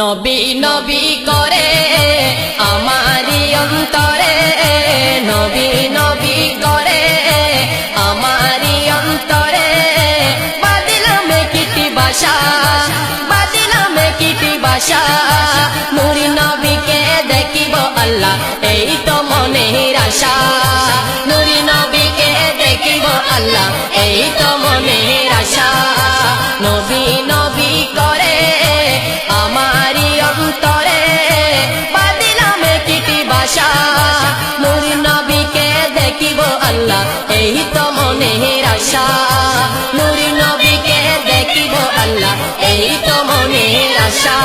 নবী নবী করে আমারি অন্তরে, নবী নবী করে আমারি অন্তরে। বাদিলাম কিটি বাসা, বাদিলাম কিটি বাসা, নূরি নবীকে দেখিব আল্লাহ এই তো মনের আশা। নূরি নবীকে দেখিব আল্লাহ এই তো মনের আশা। নবী নবী করে আমারি অন্তরে, বাদিলাম কিটি বাসা, নূরি নবীকে দেখিব আল্লাহ এই তো মনের আশা। নূরি নবীকে দেখিব আল্লাহ এই তো মনের আশা।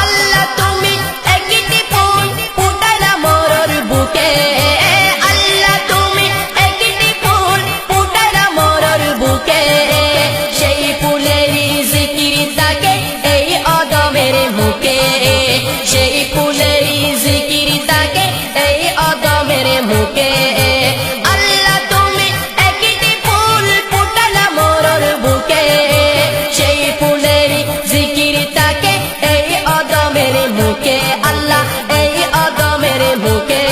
আল্লাহ তুমি একটি ফুল ফুটাইলা মোর বুকে, আল্লাহ তুমি একটি ফুল ফুটাইলা মোর বুকে। সেই ফুলেরই জিকির থাকে এই অদমের মুখে, সেই ফুলেরই জিকির থাকে এই অদমের মুখে। আল্লাহ তুমি একটি ফুল ফুটাইলা মোর বুকে, সেই ফুলেরই জিকির থাকে এই অদমের মুখে। আল্লাহ এই অদমের মুখে,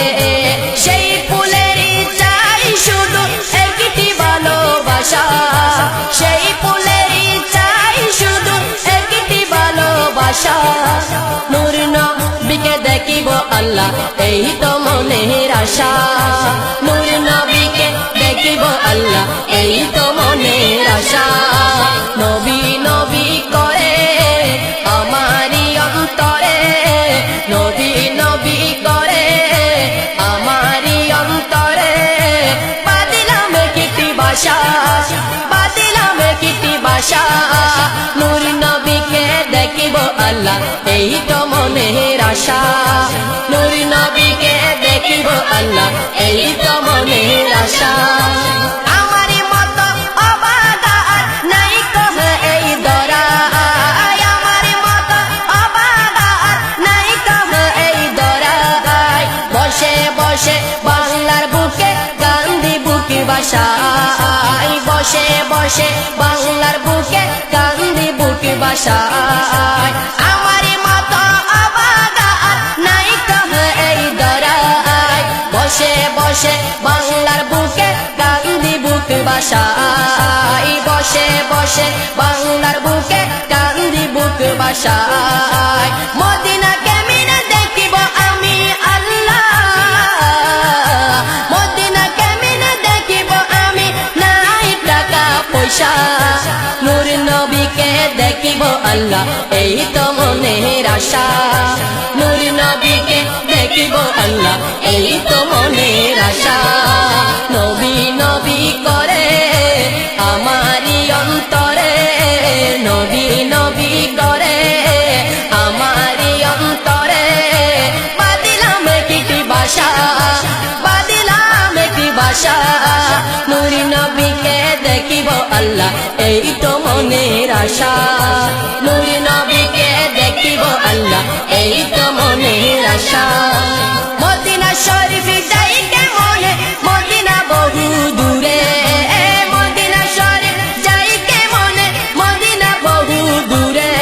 সেই ফুলেরই চাই শুধু একটি ভালোবাসা, সেই ফুলেরই চাই শুধু একটি ভালোবাসা। নূর নবীকে দেখিব আল্লাহ এই তো মনের আশা। নূর নবীকে দেখিব আল্লাহ এই তো মনের আশা। নবী নবী করে আমারি অন্তরে, নবী নবী করে আমারি অন্তরে। বাদিলাম কিটি বাসা, বাদিলাম কিটি বাসা, নূর নবীকে দেখিব আল্লাহ এই তো মনের আশা। নূর নবীকে দেখিব আল্লাহ এই তো মনের আশা। আমারি মতো অবাগা আর নাই কহ এই দরায়, আমারি মতো অবাগা আর নাই কহ এই দরায়। বসে বসে বাংলার বুকে গান্ধী বুকে বাসায়, বসে বসে বাংলার বুকে গান্ধী বুকে বাসায়। আমারি মতো অবাগা আর নাই কহ এই দরায়, বসে বসে বাংলার বুকে গান্ধী বুকে বাসায়, বসে বসে বাংলার বুকে গান্ধী বুকে বাসায়। মদিনা কেমনে দেখিব আমি আল্লাহ, মদিনা কেমনে দেখিব আমি নাই টাকা পয়সা। নূর নবীকে দেখিব আল্লাহ এই তো মনের আশা। নূর নবীকে দেখিব আল্লাহ এই তো মনের আশা। নবী নবী করে আমারি অন্তরে, নবী নবী করে আমারি অন্তরে। বাদিলাম কিটি বাসা, বাদিলাম কি বাসা, নূর নবীকে দেখিব আল্লাহ এই তো মনের আশা। নূর নবীকে দেখিব আল্লাহ এই তো মনের আশা। মদিনা শরীফ যাইতে মনে, মদিনা বহু দূরে, মদিনা শরীফ যাইতে মনে, মদিনা বহু দূরে।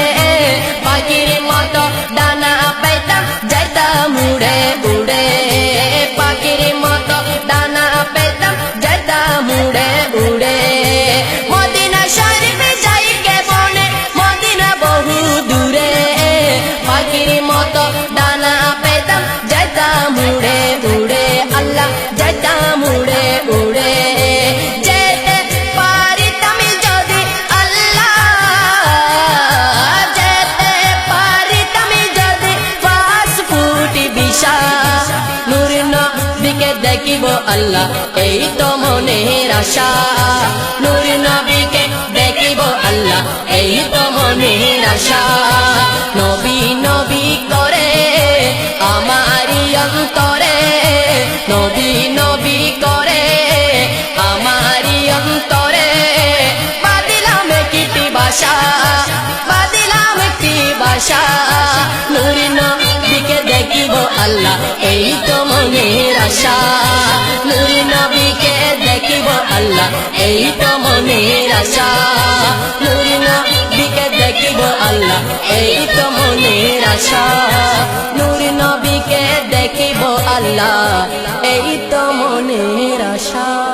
পাখির মতো ডানা পাইতাম যাইতাম উড়ে উড়ে, পাখির মতো ডানা পাইতাম যাইতাম উড়ে উড়ে। মদিনা শরীফ যাইতে মনে, মদিনা বহু দূরে, পাখির মতো ডানা পেতাম যাইতাম উড়ে উড়ে। আল্লাহ যাইতাম উড়ে উড়ে। যেতে পারিতাম যদি আল্লাহ, যেতে পারিতাম যদি 5 ফুট বিশা। নূর নবীকে দেখিব আল্লাহ এই তো মনের আশা। নূর নবীকে দেখিব আল্লাহ এই তো মনের আশা। নবী নবী করে আমারি অন্তরে, নবী নবী করে আমারি অন্তরে। বাদিলাম কিটি বাসা, বাদিলাম কি বাসা, নূর নবীকে দেখিব আল্লাহ এই তো মনের আশা। নূর নবীকে দেখিব আল্লাহ এই তো মনের আশা। নূর নবীকে দেখিব আল্লাহ এই তো মনের আশা নূর নবীকে দেখিব আল্লাহ এই তো মনের আশা